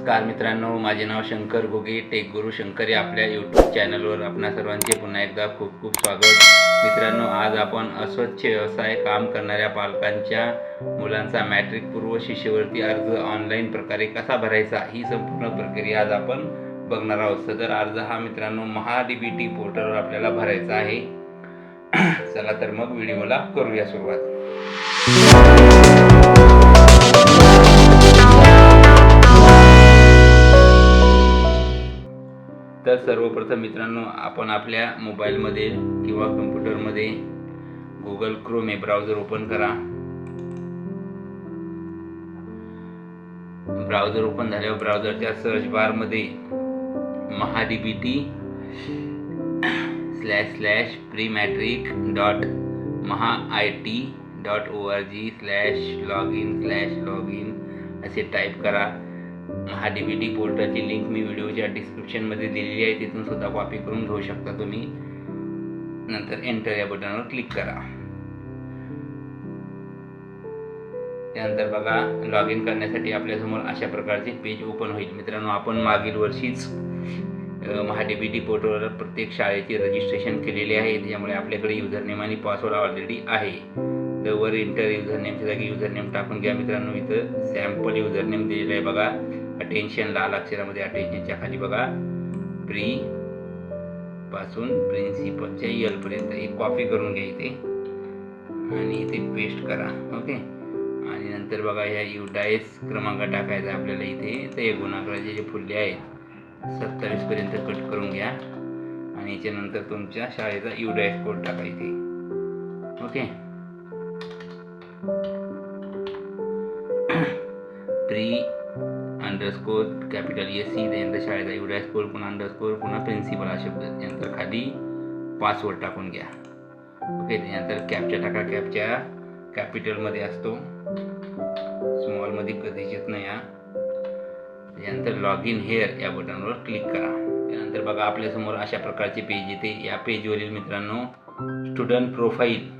नमस्कार मित्रांनो, माझे नाव शंकर घुगे. टेक गुरु शंकर या आपल्या यूट्यूब चॅनलवर आपणा सर्वांचे पुन्हा एकदा खूप खूप स्वागत. मित्रांनो, आज आपण अस्वच्छ व्यवसाय काम करणाऱ्या पालकांच्या मुलांचा मॅट्रिक पूर्व शिष्यवृत्ती अर्ज ऑनलाईन प्रकारे कसा भरायचा ही संपूर्ण प्रक्रिया आज आपण बघणार आहोत. सदर अर्ज हा मित्रांनो महाडीबीटी पोर्टलवर आपल्याला भरायचा आहे. चला तर मग व्हिडिओला करूया सुरुवात. तर सर्वप्रथम मित्रांनो, आपण आपल्या मोबाईलमध्ये किंवा कम्प्युटरमध्ये गुगल क्रोम हे ब्राउझर ओपन करा. ब्राउझर ओपन झाल्यावर ब्राउझरच्या सर्च बारमध्ये mahadbt.mit.org/login असे टाईप करा. महाडीबीटी पोर्टलची लिंक मी व्हिडिओच्या डिस्क्रिप्शनमध्ये दिलेली आहे, तिथून सुद्धा कॉपी करून घेऊ शकता तुम्ही. नंतर एंटर या बटनवर क्लिक करा. त्यानंतर बघा, लॉग इन करण्यासाठी आपल्यासमोर अशा प्रकारचे पेज ओपन होईल. मित्रांनो, आपण मागील वर्षीच महाडीबीटी पोर्टलवर प्रत्येक शाळेचे रजिस्ट्रेशन केलेले आहे, त्यामुळे आपल्याकडे युजरनेम आणि पासवर्ड ऑलरेडी आहे. तर वर एंटर युजरनेमच्या जागी युजरनेम टाकून घ्या. मित्रांनो, इथं सॅम्पल युजरनेम दिलेलं आहे बघा. अटेन्शन लाल अक्षरामध्ये, अटेन्शनच्या खाली बघा प्री पासून प्रिन्सिपलच्या एल पर्यंत एक कॉपी करून घ्या इथे आणि इथे पेस्ट करा. ओके. आणि नंतर बघा ह्या युडायस क्रमांक टाकायचा आपल्याला इथे. तर हे गुणाकाराचे जे फुले आहेत 27 पर्यंत कट करून घ्या आणि याच्यानंतर तुमच्या शाळेचा युडायस कोड टाका इथे. Okay. Pre underscore capital SC, त्यानंतर शाळेचा युडायस कोड, पुन्हा अंडरस्कोर, पुन्हा प्रिन्सिपल हा शब्द, त्यानंतर खाली पासवर्ड टाकून घ्या. ओके. त्यानंतर कॅप्चा टाका. कॅप्चा कॅपिटलमध्ये असतो, स्मॉलमध्ये कधीच येत नाही. त्यानंतर लॉग इन हेअर या बटनवर क्लिक करा. त्यानंतर बघा आपल्यासमोर अशा प्रकारचे पेज येते. या पेजवरील मित्रांनो स्टुडंट प्रोफाईल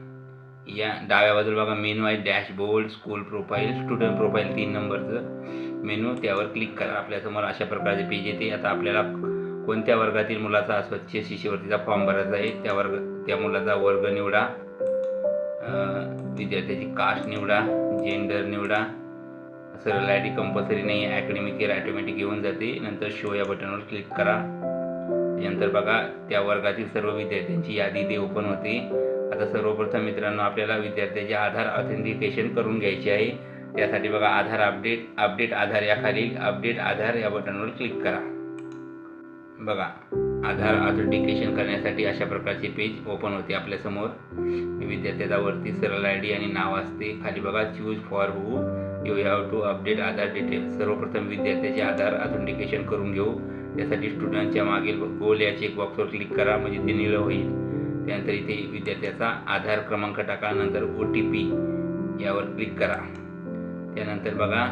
या डाव्या बाजूला बघा मेनू आहे, dashboard, school profile, student profile 3 नंबरचं मेनू, त्यावर क्लिक करा. आपल्यासमोर अशा प्रकारचे पेज येते. आता आपल्याला कोणत्या वर्गातील मुलाचा अस्वच्छ शिष्यवृत्तीचा फॉर्म भरायचा आहे त्या मुलाचा वर्ग निवडा, विद्यार्थ्याची कास्ट निवडा, जेंडर निवडा. सरळ ID कंपल्सरी नाही आहे, अकॅडमिक इयर ऑटोमॅटिक येऊन जाते. नंतर शो या बटनवर क्लिक करा. त्यानंतर बघा त्या वर्गातील सर्व विद्यार्थ्यांची यादी ते ओपन होते. आता सर्वप्रथम मित्रांनो आपल्याला विद्यार्थ्याचे आधार ऑथेंटिकेशन करून घ्यायचे आहे. त्यासाठी बघा आधार अपडेट आधार या खालील अपडेट आधार या बटनवर क्लिक करा. बघा आधार ऑथेंटिकेशन करण्यासाठी अशा प्रकारचे पेज ओपन होते आपल्यासमोर. विद्यार्थ्याचा वरती सरळ ID आणि नाव असते. खाली बघा choose for who you have to update Aadhaar details. सर्वप्रथम विद्यार्थ्याचे आधार ऑथेंटिकेशन करून घेऊ. त्यासाठी स्टुडंटच्या मागील गोल या चेकबॉक्सवर क्लिक करा, म्हणजे ते निळं होईल. त्यानंतर इथे विद्यार्थ्याचा आधार क्रमांक टाका. नंतर OTP यावर क्लिक करा. त्यानंतर बघा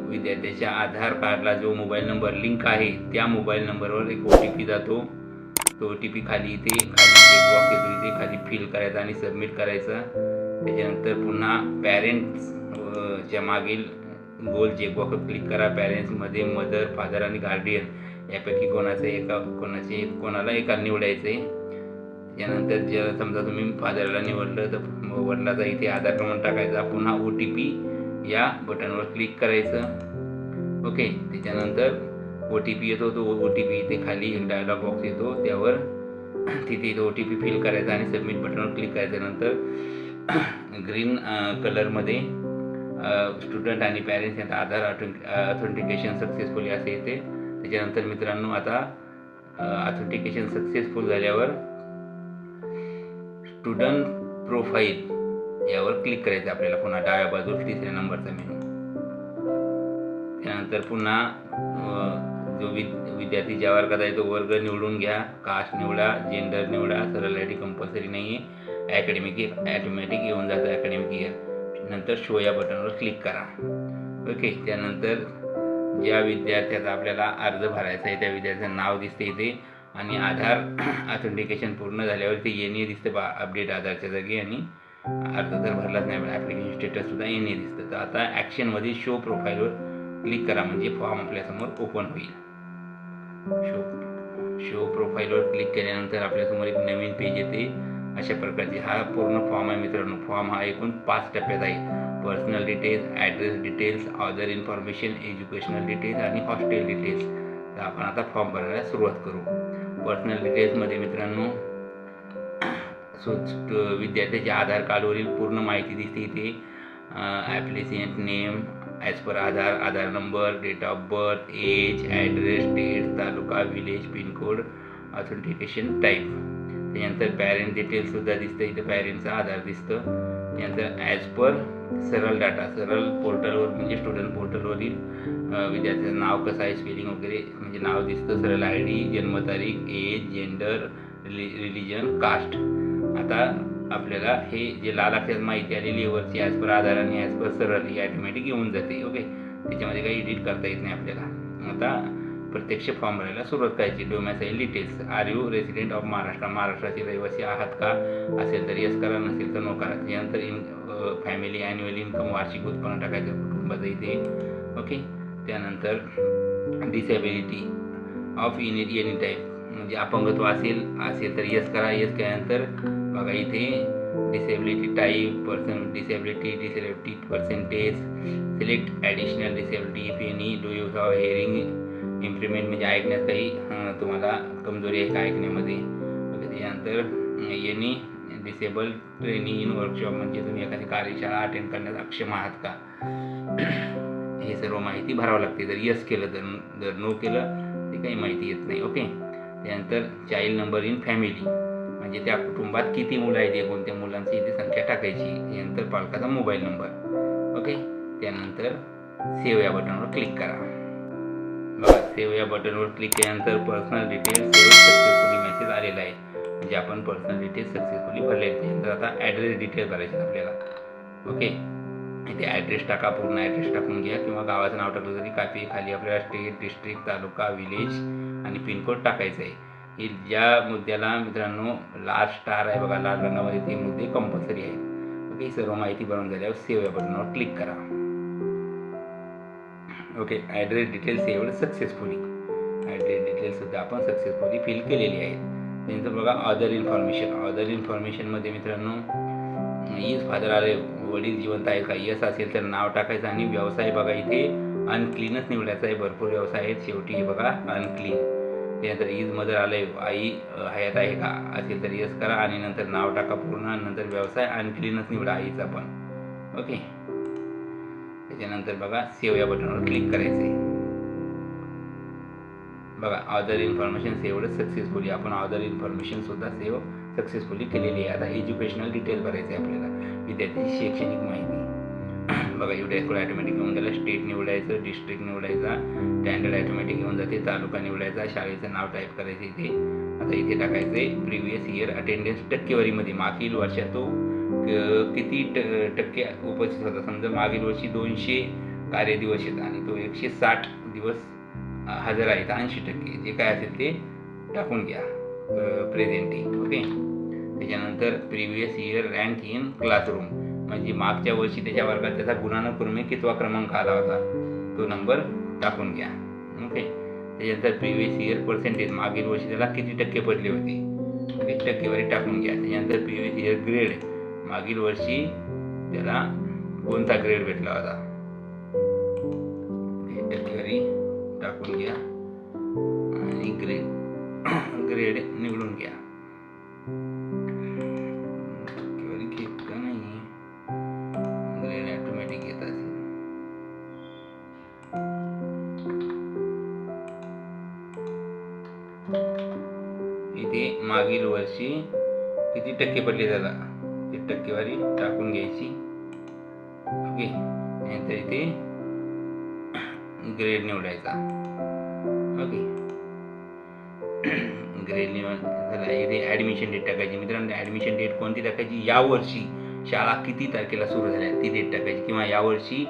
विद्यार्थ्याच्या आधार कार्डला जो मोबाईल नंबर लिंक आहे त्या मोबाईल नंबरवर एक OTP जातो. तो OTP खाली चेकबॉक्स येतो, इथे खाली फिल करायचा आणि सबमिट करायचं. त्याच्यानंतर पुन्हा पॅरेंट्सच्या मागील गोल चेकबॉक्सवर क्लिक करा. पॅरेंट्समध्ये मदर, फादर आणि गार्डियन यापैकी कोणाला एका निवडायचं आहे. त्यानंतर जर समजा तुम्ही फादरला निवडलं तर वडिलाचा इथे आधार क्रमांक टाकायचा. पुन्हा OTP या बटनवर क्लिक करायचं. ओके. त्याच्यानंतर OTP येतो, तो OTP इथे खाली एक डायलॉग बॉक्स येतो, त्यावर तिथे OTP फिल करायचा आणि सबमिट बटनवर क्लिक करायचं. नंतर ग्रीन कलरमध्ये स्टुडंट आणि पॅरेंट्स यांचा आधार ऑथेंटिकेशन सक्सेसफुली असे येते. त्याच्यानंतर मित्रांनो आता ऑथेंटिकेशन सक्सेसफुल झाल्यावर स्टुडंट प्रोफाईल यावर क्लिक करायचं आपल्याला. पुन्हा डाव्या बाजूला 3ऱ्या नंबरचा मेनू. त्यानंतर पुन्हा जो विद्यार्थी ज्या वर्गात आहे तो वर्ग निवडून घ्या, कास्ट निवडा, जेंडर निवडा. सरळ ID कंपल्सरी नाही आहे, अकॅडमिक ऑटोमॅटिक येऊन जातं अकॅडमिक इयर. नंतर शो या बटनवर क्लिक करा. ओके. त्यानंतर ज्या विद्यार्थ्याचा आपल्याला अर्ज भरायचा आहे त्या विद्यार्थ्याचं नाव दिसते इथे आणि आधार ऑथेंटिकेशन पूर्ण झाल्यावर ते येणे दिसतं अपडेट आधारच्या जागी आणि अर्ज जर भरलाच नाही ॲप्लिकेशन स्टेटस सुद्धा येणे दिसतं. तर आता ॲक्शनमध्ये शो प्रोफाईलवर क्लिक करा म्हणजे फॉर्म आपल्यासमोर ओपन होईल. शो प्रोफाईलवर क्लिक केल्यानंतर आपल्यासमोर एक नवीन पेज येते. अशा प्रकारचे हा पूर्ण फॉर्म आहे मित्रांनो. फॉर्म हा एकूण 5 टप्प्यात आहे. Personal details, address details, other information, educational details आणि हॉस्टेल डिटेल्स. तर आपण आता फॉर्म भरायला सुरुवात करू. पर्सनल डिटेल्समध्ये मित्रांनो विद्यार्थ्याचे आधार कार्डवरील पूर्ण माहिती दिसते इथे. Applicant name as per Aadhaar number, date of birth, age, address, state, taluka, village, pincode, authentication type. त्यानंतर पॅरेंट डिटेल्ससुद्धा दिसतं इथे. पॅरेंटचा आधार दिसतं. त्यानंतर ॲज पर सरळ डाटा, सरळ पोर्टलवर म्हणजे स्टुडंट पोर्टलवरील विद्यार्थ्याचं नाव कसं आहे, स्पेलिंग वगैरे म्हणजे नाव दिसतं. सरळ ID, जन्मतारीख, एज, जेंडर, रिलिजन, कास्ट. आता आपल्याला हे जे लाल अक्षरात माहिती आलेली वरची ॲज पर आधार आणि ॲज पर सरळ ही ऑटोमॅटिक येऊन जाते. ओके, त्याच्यामध्ये काही एडिट करता येत नाही आपल्याला. आता प्रत्यक्ष फॉर्म भरायला सुरुवात करायची. Domicile details, are you resident of Maharashtra, महाराष्ट्राचे रहिवासी आहात का, असेल तर यस करा, नसेल तर नो करा. त्यानंतर फॅमिली ॲन्युअल इन्कम, वार्षिक उत्पन्न टाकायचं कुटुंबाचं इथे. ओके, त्यानंतर डिसेबिलिटी ऑफ एनी टाईप म्हणजे अपंगत्व असेल तर यस करा. यस केल्यानंतर बघा इथे disability type, disability percentage, select additional disability if any, do you have hearing improvement म्हणजे ऐकण्यात काही तुम्हाला कमजोरी आहे का ऐकण्यामध्ये. त्यानंतर any disable training in workshop म्हणजे तुम्ही एखादी कार्यशाळा अटेंड करण्यास अक्षम आहात का, हे सर्व माहिती भरावं लागते. जर यस केलं जर नो केलं ते काही माहिती येत नाही. ओके, त्यानंतर चाइल्ड नंबर इन फॅमिली म्हणजे त्या कुटुंबात किती मुलं आहेत, एकूण त्या मुलांची इथे संख्या टाकायची. त्यानंतर पालकाचा मोबाईल नंबर. ओके, त्यानंतर सेव्ह या बटनवर क्लिक करा. बघा, सेव्ह या बटनवर क्लिक केल्यानंतर personal details save successfully message आलेला आहे. म्हणजे आपण पर्सनल डिटेल्स सक्सेसफुली भरले. त्यानंतर आता ॲड्रेस डिटेल्स भरायचे आपल्याला. ओके, इथे ॲड्रेस टाका, पूर्ण ॲड्रेस टाकून घ्या किंवा गावाचं नाव टाकलं तरी काफी. खाली आपल्याला स्टेट, डिस्ट्रिक्ट, तालुका, विलेज आणि पिनकोड टाकायचं आहे. हे ज्या मुद्द्याला मित्रांनो लाल स्टार आहे बघा, लाल रंगामध्ये ते मुद्दे कंपल्सरी आहे. ओके, सर्व माहिती भरून झाल्यावर सेव्ह या बटनवर क्लिक करा. Okay, address details saved successfully. Address डिटेल्ससुद्धा आपण सक्सेसफुली फिल केलेली आहेत. त्यानंतर बघा अदर इन्फॉर्मेशनमध्ये मित्रांनो इज फादर आले, वडील जिवंत आहेत का, यस असेल तर नाव टाकायचं आणि व्यवसाय बघा इथे अनक्लीनच निवडायचा आहे. भरपूर व्यवसाय आहेत, शेवटी हे बघा अनक्लीन. त्यानंतर इज मदर आले, आई हयात आहे का, असेल तर यस करा आणि नंतर नाव टाका पूर्ण. नंतर व्यवसाय अनक्लीनच निवडा आईचा पण. ओके, त्याच्यानंतर बघा सेव्ह या बटनवर क्लिक करायचे. बघा अदर इन्फॉर्मेशन सेव्ड सक्सेसफुली. आपण अदर इन्फॉर्मेशन सुद्धा सेव्ह सक्सेसफुली केलेली आहे. आता एज्युकेशनल डिटेल्स भरायचे आपल्याला, विद्यार्थ्याची शैक्षणिक माहिती. बघा युडेस्को ऑटोमॅटिक येऊन गेला. स्टेट निवडायचं, डिस्ट्रिक्ट निवडायचा, स्टँडर्ड ऑटोमॅटिक येऊन जाते, तालुका निवडायचा, शाळेचं नाव टाईप करायचं इथे. आता इथे टाकायचं आहे प्रिव्हियस इयर अटेंडन्स टक्केवारीमध्ये मागील वर्षात तो किती टक्के उपस्थित होता. समजा मागील वर्षी 200 कार्यदिवस आहेत आणि तो 160 दिवस हजर आहेत, 80% जे काय असेल ते टाकून घ्या प्रेझेंटिंग. ओके, त्याच्यानंतर previous year rank in classroom म्हणजे मागच्या वर्षी त्याच्या वर्गात त्याचा गुणानुक्रमे कितवा क्रमांक आला होता तो नंबर टाकून घ्या. ओके, त्याच्यानंतर प्रिव्हियस इयर पर्सेंटेज मागील वर्षी त्याला किती टक्के पडले होते ते टक्केवारी टाकून घ्या. त्याच्यानंतर प्रिव्हियस इयर ग्रेड मागील वर्षी त्याला कोणता ग्रेड भेटला होता टक्केवारी टाकून घ्या आणि ग्रेड निवडून घ्या. टक्केवारी घेत का नाही, ग्रेड ऑटोमॅटिक येत असेल. इथे मागील वर्षी किती टक्के पडले त्याला ते टक्केवारी टाकून घ्यायची. ओके, नंतर इथे ग्रेड निवडायचा. ओके, ग्रेड निवडला. इथे ॲडमिशन डेट टाकायची. मित्रांनो ॲडमिशन डेट कोणती टाकायची, यावर्षी शाळा किती तारखेला सुरू झाल्या ती डेट टाकायची, किंवा यावर्षी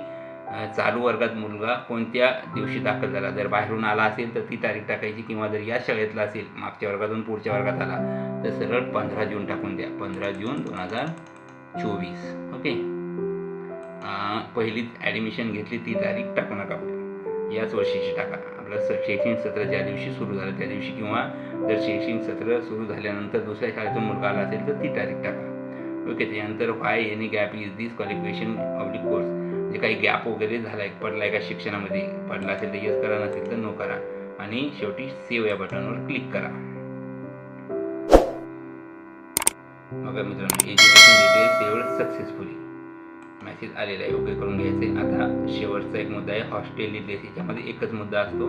चालू वर्गात मुलगा कोणत्या दिवशी दाखल झाला. जर बाहेरून आला असेल तर ती तारीख टाकायची, किंवा जर या शाळेतला असेल मागच्या वर्गातून पुढच्या वर्गात आला तर सरळ 15 जून टाकून द्या. 15 जून 2024. ओके, पहिली ॲडमिशन घेतली ती तारीख टाकू नका. याच वर्षीची टाका. आपलं शैक्षणिक सत्र ज्या दिवशी सुरू झालं त्या दिवशी, किंवा जर शैक्षणिक सत्र सुरू झाल्यानंतर दुसऱ्या शाळेतून मुलगा आला असेल तर ती तारीख टाका. ओके. त्यानंतर why any gap is this qualification oblique course, जे काही गॅप वगैरे झाला आहे, पडला आहे का शिक्षणामध्ये, पडला असेल तर यस करा, नसेल तर नो करा, आणि शेवटी सेव्ह या बटनवर क्लिक करा. बघा मित्रांनो, education details saved successfully message आलेला आहे. ओके करून घ्यायचं आहे. आता शेवटचा एक मुद्दा आहे हॉस्टेल डिटेल्स. याच्यामध्ये एकच मुद्दा असतो,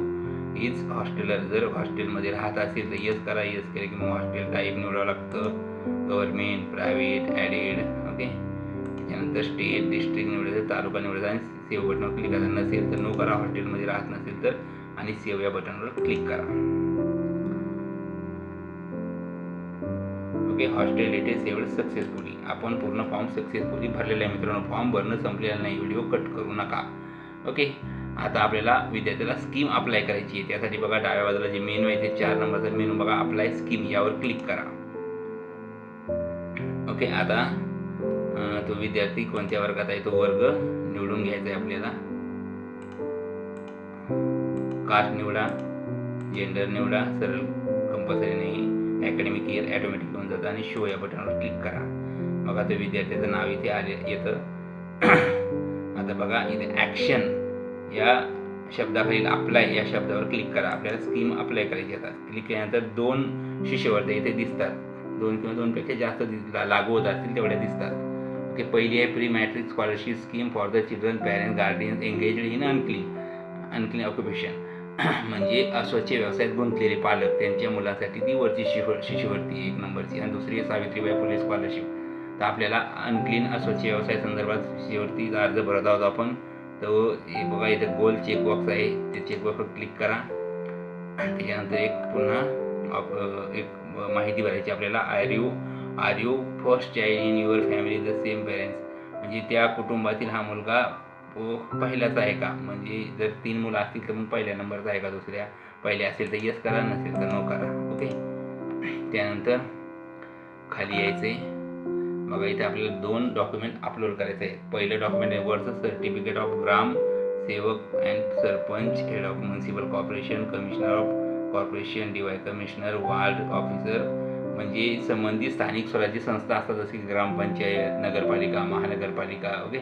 इज हॉस्टेलर. जर हॉस्टेलमध्ये राहत असेल तर यस करा, यस केलं की मग हॉस्टेल टाईप निवडावं लागतं, गव्हर्नमेंट, प्रायव्हेट, ॲडेड. ओके. त्यानंतर स्टेट, डिस्ट्रिक्ट निवडायचं, तालुका निवडायचा आणि सेव्ह बटनवर क्लिक करायचं. नसेल तर नो करा, हॉस्टेलमध्ये राहत नसेल तर, आणि सेव्ह या बटनवर क्लिक करा. Okay. Hostel details saved successfully. आपण पूर्ण फॉर्म सक्सेसफुली भरलेला आहे मित्रांनो. फॉर्म भरणं संपलेलं नाही, व्हिडिओ कट करू नका. ओके. आता आपल्याला विद्यार्थ्याला स्कीम अप्लाय करायची आहे. त्यासाठी बघा डाव्या बाजूला जे मेनू आहे ते 4 नंबरचा मेनू बघा, अप्लाय स्कीम, यावर क्लिक करा. ओके. आता तो विद्यार्थी कोणत्या वर्गात आहे तो वर्ग निवडून घ्यायचा आहे आपल्याला. कास्ट निवडा, जेंडर निवडा, सरळ कंपल्सरी नाही, अकॅडमिक इयर ॲटोमॅटिक होऊन जातं, आणि शो या बटनवर क्लिक करा. बघा ते विद्यार्थ्याचं नाव इथे येतं. आता बघा इथे ॲक्शन या शब्दाखालील अप्लाय या शब्दावर क्लिक करा. आपल्याला स्कीम अप्लाय करायची. आता क्लिक केल्यानंतर 2 शिष्यवृत्त्या इथे दिसतात. 2 किंवा 2पेक्षा जास्त लागू होत असतील तेवढ्या दिसतात. ओके. पहिली आहे pre matric scholarship scheme for the children parents guardians engaged in unclean occupation. म्हणजे अस्वच्छ व्यवसायात गुंतलेले पालक, त्यांच्या मुलांसाठी ती वरची शिष्यवृत्ती 1 नंबरची. आणि दुसरी आहे सावित्रीबाई फुले स्कॉलरशिप. तर आपल्याला अनक्लीन अस्वच्छ व्यवसाय संदर्भात शिष्यवृत्तीचा अर्ज भरत आहोत आपण. तो हे बघा इथं गोल चेकबॉक्स आहे, ते चेकबॉक्सवर क्लिक करा. त्याच्यानंतर एक पुन्हा एक माहिती भरायची आपल्याला. Are you first child in your family the same parents, म्हणजे त्या कुटुंबातील हा मुलगा पहिलाच आहे का, म्हणजे जर 3 मुलं असतील तर मग पहिल्या नंबरचा आहे का, दुसऱ्या पहिल्या असेल तर यस करा, नसेल तर नो करा. ओके. त्यानंतर खाली यायचे. बघा इथे आपल्याला 2 डॉक्युमेंट अपलोड करायचे आहे. पहिलं डॉक्युमेंट आहे वरचं सर्टिफिकेट ऑफ ग्राम सेवक and sarpanch, head of municipal corporation, commissioner of corporation, DY commissioner, ward officer, म्हणजे संबंधित स्थानिक स्वराज्य संस्था असतात जसे की ग्रामपंचायत, नगरपालिका, महानगरपालिका. ओके.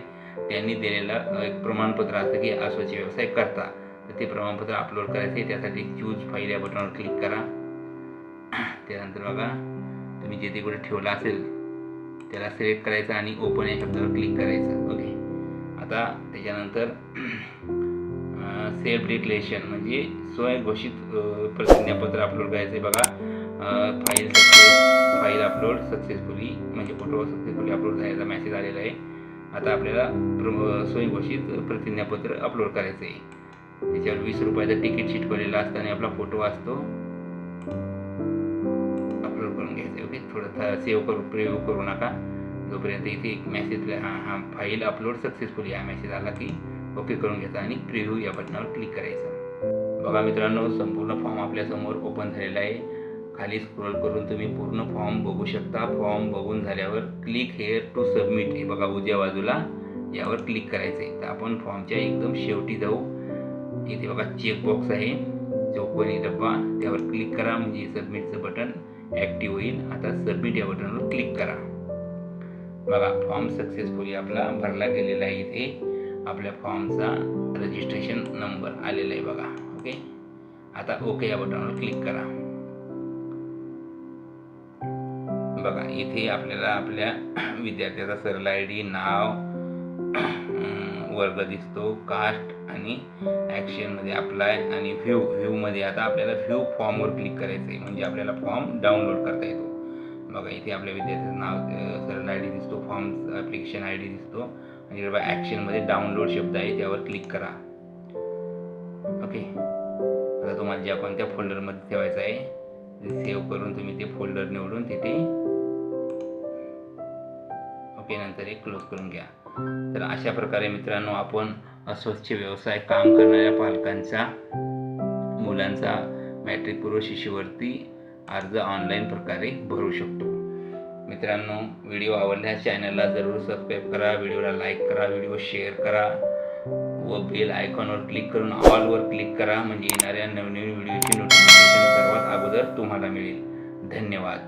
त्यांनी दिलेलं एक प्रमाणपत्र असतं की अस्वच्छ व्यवसाय करता, तर ते प्रमाणपत्र अपलोड करायचे. त्यासाठी चूज फाईल या बटनवर क्लिक करा. त्यानंतर बघा तुम्ही जिथे कुठे ठेवला असेल त्याला सिलेक्ट करायचं आणि ओपन या शब्दावर क्लिक करायचं. ओके. आता त्याच्यानंतर सेल्फ डिक्लेरेशन म्हणजे स्वयंघोषित प्रतिज्ञापत्र अपलोड करायचं आहे. बघा फाईल अपलोड सक्सेसफुली, म्हणजे फोटो सक्सेसफुली अपलोड झाल्याचा मेसेज आलेला आहे. आता आपल्याला स्वयंघोषित प्रतिज्ञापत्र अपलोड करायचं आहे. त्याच्यावर 20 रुपयाचं तिकीट चिटकवलेलं असतं आणि आपला फोटो असतो. अपलोड करून घ्यायचं. ओके. थोडं सेव्ह करू, प्रिव्ह्यू करू नका जोपर्यंत इथे एक मेसेज हा फाईल अपलोड सक्सेसफुली हा मेसेज आला की ओके करून घ्यायचा आणि प्रिव्ह्यू या बटनावर क्लिक करायचं. बघा मित्रांनो, संपूर्ण फॉर्म आपल्यासमोर ओपन झालेला आहे. खाली स्क्रोल करून तुम्ही पूर्ण फॉर्म बघू शकता. फॉर्म बघून झाल्यावर क्लिक हेअर टू सबमिट, हे बघा उजव्या बाजूला यावर क्लिक करायचं आहे. तर आपण फॉर्मच्या एकदम शेवटी जाऊ. इथे बघा चेकबॉक्स आहे, चौकोनी डब्बा, त्यावर क्लिक करा म्हणजे सबमिटचं बटन ॲक्टिव्ह होईल. आता सबमिट या बटनवर क्लिक करा. बघा फॉर्म सक्सेसफुली आपला भरला गेलेला आहे. इथे आपल्या फॉर्मचा रजिस्ट्रेशन नंबर आलेला आहे बघा. ओके. आता ओके या बटनवर क्लिक करा. बघा इथे आपल्याला आपल्या विद्यार्थ्याचा सरळ ID, नाव, वर्ग दिसतो, कास्ट, आणि ॲक्शनमध्ये अप्लाय आणि व्ह्यूमध्ये आता आपल्याला व्ह्यू फॉर्मवर क्लिक करायचं आहे म्हणजे आपल्याला फॉर्म डाउनलोड करता येतो. बघा इथे आपल्या विद्यार्थ्याचं नाव, सरळ ID दिसतो, फॉर्म ॲप्लिकेशन ID दिसतो, आणि बघा ॲक्शनमध्ये डाउनलोड शब्द आहे त्यावर क्लिक करा. ओके. आता तुम्हाला ज्या कोणत्या फोल्डरमध्ये ठेवायचं आहे सेव्ह करून तुम्ही ते फोल्डर निवडून तिथे ओके नंतर एक क्लोज करून घ्या. तर अशा प्रकारे मित्रांनो आपण अस्वच्छ व्यवसाय काम करणाऱ्या पालकांचा मुलांचा मॅट्रिक पूर्व शिष्यवृत्ती अर्ज ऑनलाईन प्रकारे भरू शकतो. मित्रांनो, व्हिडिओ आवडल्यास चॅनलला जरूर सबस्क्राईब करा, व्हिडिओला लाईक करा, व्हिडिओ शेअर करा. व बेल आयकॉनवर क्लिक करून ऑलवर क्लिक करा, म्हणजे येणाऱ्या नवनवीन व्हिडिओची नोटिफिकेशन सर्वात अगोदर तुम्हाला मिळेल. धन्यवाद.